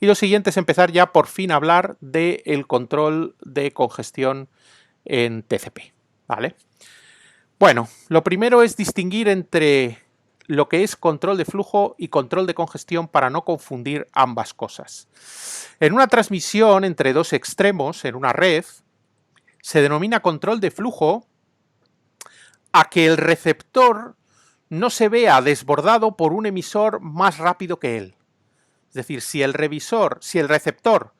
Y lo siguiente es empezar ya por fin a hablar del control de congestión en TCP, ¿vale? Bueno, lo primero es distinguir entre lo que es control de flujo y control de congestión para no confundir ambas cosas. En una transmisión entre dos extremos, en una red, se denomina control de flujo a que el receptor no se vea desbordado por un emisor más rápido que él. Es decir, si el receptor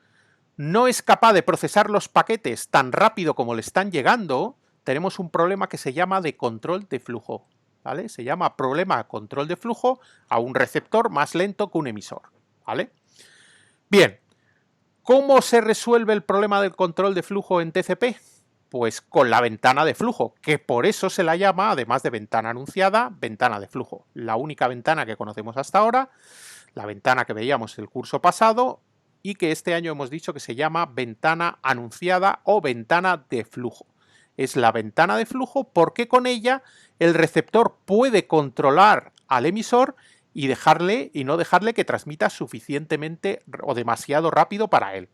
no es capaz de procesar los paquetes tan rápido como le están llegando, tenemos un problema que se llama de control de flujo, ¿vale? Se llama problema de control de flujo a un receptor más lento que un emisor, ¿vale? Bien, ¿cómo se resuelve el problema del control de flujo en TCP? Pues con la ventana de flujo, que por eso se la llama, además de ventana anunciada, ventana de flujo. La única ventana que conocemos hasta ahora, la ventana que veíamos el curso pasado y que este año hemos dicho que se llama ventana anunciada o ventana de flujo. Es la ventana de flujo porque con ella el receptor puede controlar al emisor y no dejarle que transmita suficientemente o demasiado rápido para él,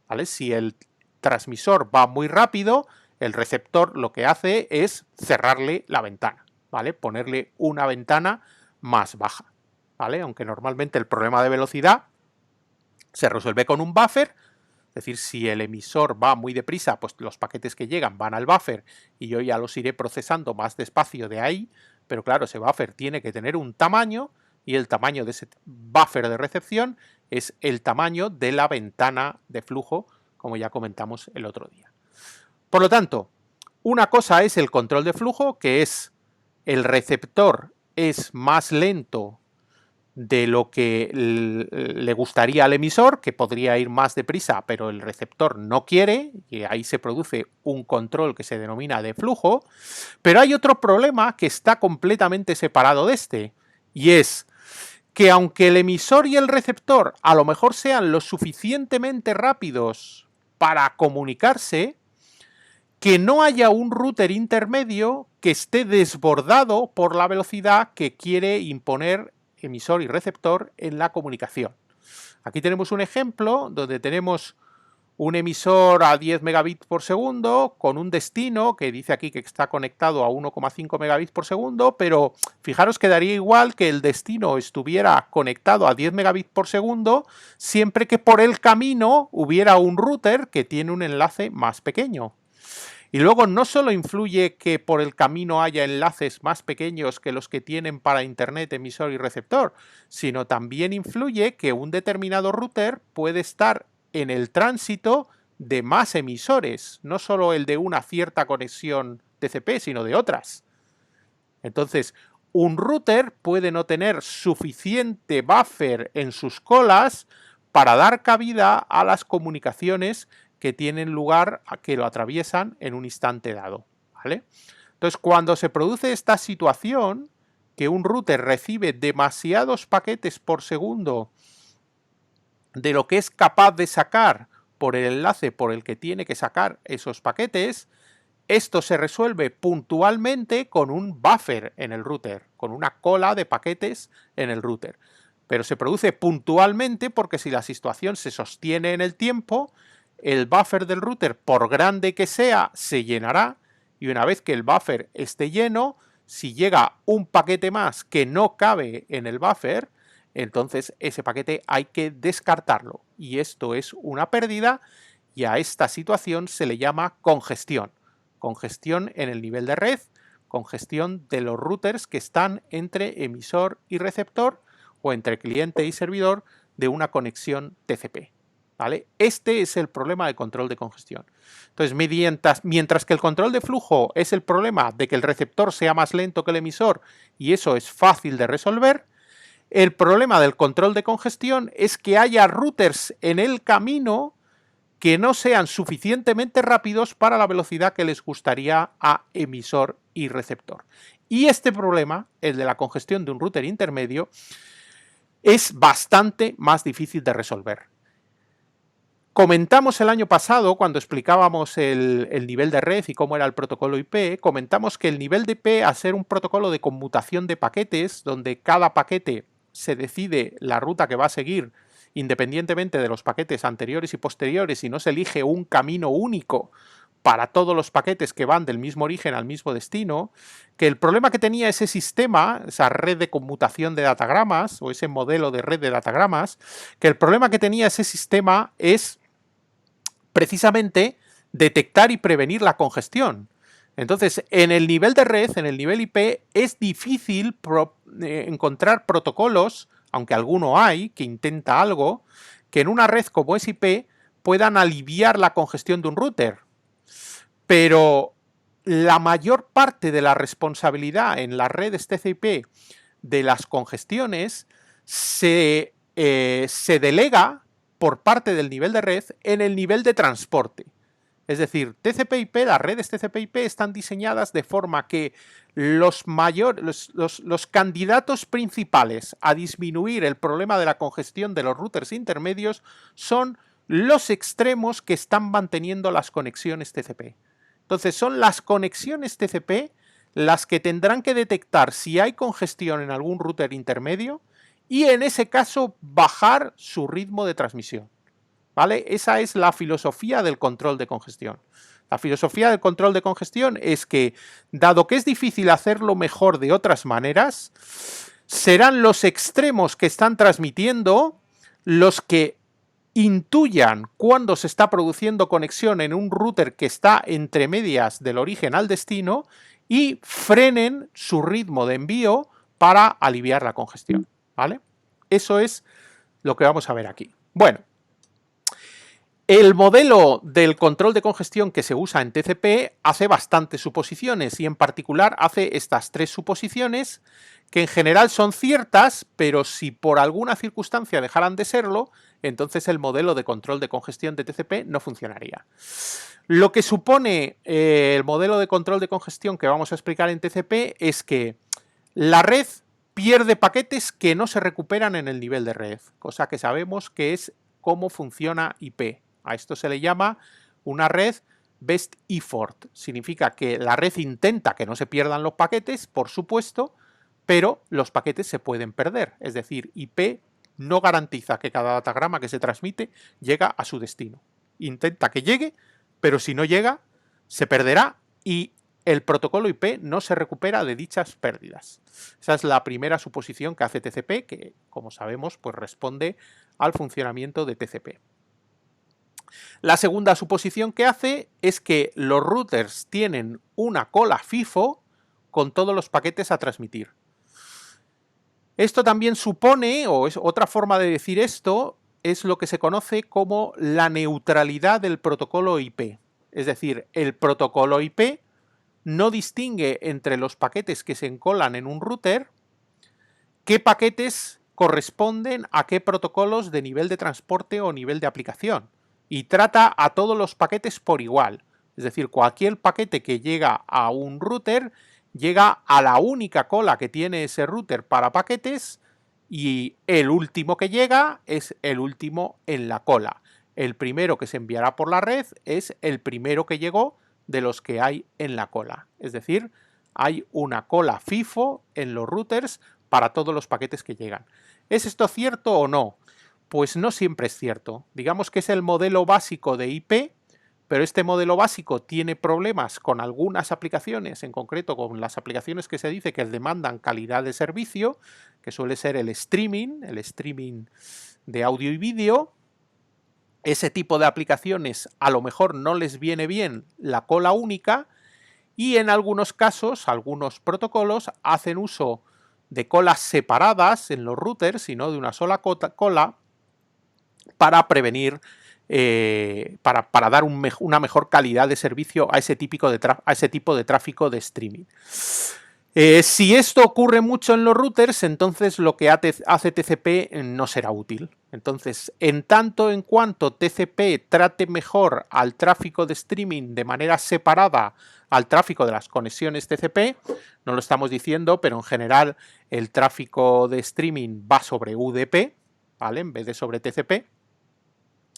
¿vale? Si el transmisor va muy rápido, el receptor lo que hace es cerrarle la ventana, ¿vale? Ponerle una ventana más baja, ¿vale? Aunque normalmente el problema de velocidad se resuelve con un buffer, es decir, si el emisor va muy deprisa, pues los paquetes que llegan van al buffer y yo ya los iré procesando más despacio de ahí, pero claro, ese buffer tiene que tener un tamaño y el tamaño de ese buffer de recepción es el tamaño de la ventana de flujo, como ya comentamos el otro día. Por lo tanto, una cosa es el control de flujo, que es el receptor es más lento de lo que le gustaría al emisor, que podría ir más deprisa, pero el receptor no quiere, y ahí se produce un control que se denomina de flujo. Pero hay otro problema que está completamente separado de este, y es que aunque el emisor y el receptor a lo mejor sean lo suficientemente rápidos para comunicarse, que no haya un router intermedio que esté desbordado por la velocidad que quiere imponer emisor y receptor en la comunicación. Aquí tenemos un ejemplo donde tenemos un emisor a 10 megabits por segundo con un destino que dice aquí que está conectado a 1,5 megabits por segundo, pero fijaros que daría igual que el destino estuviera conectado a 10 megabits por segundo siempre que por el camino hubiera un router que tiene un enlace más pequeño. Y luego no solo influye que por el camino haya enlaces más pequeños que los que tienen para Internet emisor y receptor, sino también influye que un determinado router puede estar en el tránsito de más emisores, no solo el de una cierta conexión TCP, sino de otras. Entonces, un router puede no tener suficiente buffer en sus colas para dar cabida a las comunicaciones que tienen lugar, que lo atraviesan en un instante dado, ¿vale? Entonces, cuando se produce esta situación, que un router recibe demasiados paquetes por segundo de lo que es capaz de sacar por el enlace por el que tiene que sacar esos paquetes, esto se resuelve puntualmente con un buffer en el router, con una cola de paquetes en el router. Pero se produce puntualmente porque si la situación se sostiene en el tiempo, el buffer del router, por grande que sea, se llenará y una vez que el buffer esté lleno, si llega un paquete más que no cabe en el buffer, entonces ese paquete hay que descartarlo y esto es una pérdida y a esta situación se le llama congestión. Congestión en el nivel de red, congestión de los routers que están entre emisor y receptor o entre cliente y servidor de una conexión TCP. ¿Vale? Este es el problema de control de congestión. Entonces, mientras que el control de flujo es el problema de que el receptor sea más lento que el emisor y eso es fácil de resolver, el problema del control de congestión es que haya routers en el camino que no sean suficientemente rápidos para la velocidad que les gustaría a emisor y receptor. Y este problema, el de la congestión de un router intermedio, es bastante más difícil de resolver. Comentamos el año pasado, cuando explicábamos el nivel de red y cómo era el protocolo IP, comentamos que el nivel de IP, al ser un protocolo de conmutación de paquetes, donde cada paquete se decide la ruta que va a seguir independientemente de los paquetes anteriores y posteriores, y no se elige un camino único para todos los paquetes que van del mismo origen al mismo destino, que el problema que tenía ese sistema, esa red de conmutación de datagramas, o ese modelo de red de datagramas, que el problema que tenía ese sistema es precisamente detectar y prevenir la congestión. Entonces, en el nivel de red, en el nivel IP, es difícil encontrar protocolos, aunque alguno hay, que intenta algo, que en una red como es IP puedan aliviar la congestión de un router. Pero la mayor parte de la responsabilidad en las redes TCP de las congestiones se delega por parte del nivel de red en el nivel de transporte. Es decir, TCP/IP, las redes TCP/IP están diseñadas de forma que los candidatos principales a disminuir el problema de la congestión de los routers intermedios son los extremos que están manteniendo las conexiones TCP. Entonces, son las conexiones TCP las que tendrán que detectar si hay congestión en algún router intermedio y en ese caso bajar su ritmo de transmisión. ¿Vale? Esa es la filosofía del control de congestión. La filosofía del control de congestión es que, dado que es difícil hacerlo mejor de otras maneras, serán los extremos que están transmitiendo los que intuyan cuando se está produciendo conexión en un router que está entre medias del origen al destino y frenen su ritmo de envío para aliviar la congestión, ¿vale? Eso es lo que vamos a ver aquí. Bueno, el modelo del control de congestión que se usa en TCP hace bastantes suposiciones y en particular hace estas tres suposiciones que en general son ciertas, pero si por alguna circunstancia dejaran de serlo, entonces el modelo de control de congestión de TCP no funcionaría. Lo que supone el modelo de control de congestión que vamos a explicar en TCP es que la red pierde paquetes que no se recuperan en el nivel de red, cosa que sabemos que es cómo funciona IP. A esto se le llama una red best effort. Significa que la red intenta que no se pierdan los paquetes, por supuesto, pero los paquetes se pueden perder. Es decir, IP no garantiza que cada datagrama que se transmite llega a su destino. Intenta que llegue, pero si no llega, se perderá y el protocolo IP no se recupera de dichas pérdidas. Esa es la primera suposición que hace TCP, que, como sabemos, pues responde al funcionamiento de TCP. La segunda suposición que hace es que los routers tienen una cola FIFO con todos los paquetes a transmitir. Esto también supone, o es otra forma de decir esto, es lo que se conoce como la neutralidad del protocolo IP. Es decir, el protocolo IP no distingue entre los paquetes que se encolan en un router qué paquetes corresponden a qué protocolos de nivel de transporte o nivel de aplicación. Y trata a todos los paquetes por igual. Es decir, cualquier paquete que llega a un router llega a la única cola que tiene ese router para paquetes y el último que llega es el último en la cola. El primero que se enviará por la red es el primero que llegó de los que hay en la cola. Es decir, hay una cola FIFO en los routers para todos los paquetes que llegan. ¿Es esto cierto o no? Pues no siempre es cierto. Digamos que es el modelo básico de IP, pero este modelo básico tiene problemas con algunas aplicaciones, en concreto con las aplicaciones que se dice que demandan calidad de servicio, que suele ser el streaming de audio y vídeo. Ese tipo de aplicaciones a lo mejor no les viene bien la cola única y en algunos casos, algunos protocolos hacen uso de colas separadas en los routers y no de una sola cola para prevenir, para dar una mejor calidad de servicio a ese tipo de tráfico de streaming. Si esto ocurre mucho en los routers, entonces lo que hace TCP no será útil. Entonces, en tanto en cuanto TCP trate mejor al tráfico de streaming de manera separada al tráfico de las conexiones TCP, no lo estamos diciendo, pero en general el tráfico de streaming va sobre UDP, ¿vale? En vez de sobre TCP.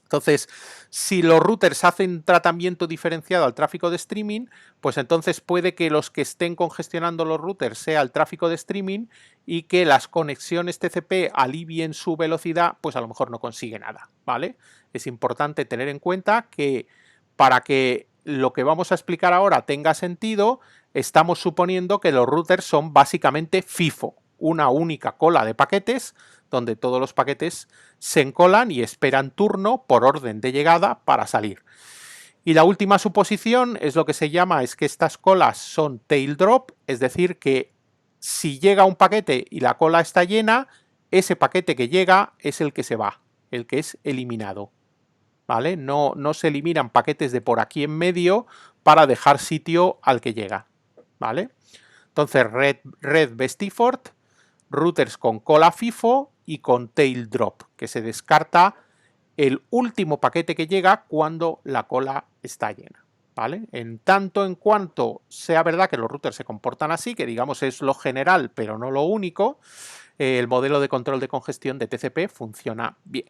Entonces, si los routers hacen tratamiento diferenciado al tráfico de streaming, pues entonces puede que los que estén congestionando los routers sea el tráfico de streaming y que las conexiones TCP alivien su velocidad, pues a lo mejor no consigue nada, ¿vale? Es importante tener en cuenta que para que lo que vamos a explicar ahora tenga sentido, estamos suponiendo que los routers son básicamente FIFO, una única cola de paquetes donde todos los paquetes se encolan y esperan turno por orden de llegada para salir. Y la última suposición es lo que se llama, es que estas colas son tail drop, es decir, que si llega un paquete y la cola está llena, ese paquete que llega es el que se va, el que es eliminado, ¿vale? No se eliminan paquetes de por aquí en medio para dejar sitio al que llega, ¿vale? Entonces, red best effort, routers con cola FIFO y con tail drop, que se descarta el último paquete que llega cuando la cola está llena, ¿vale? En tanto en cuanto sea verdad que los routers se comportan así, que digamos es lo general pero no lo único, el modelo de control de congestión de TCP funciona bien.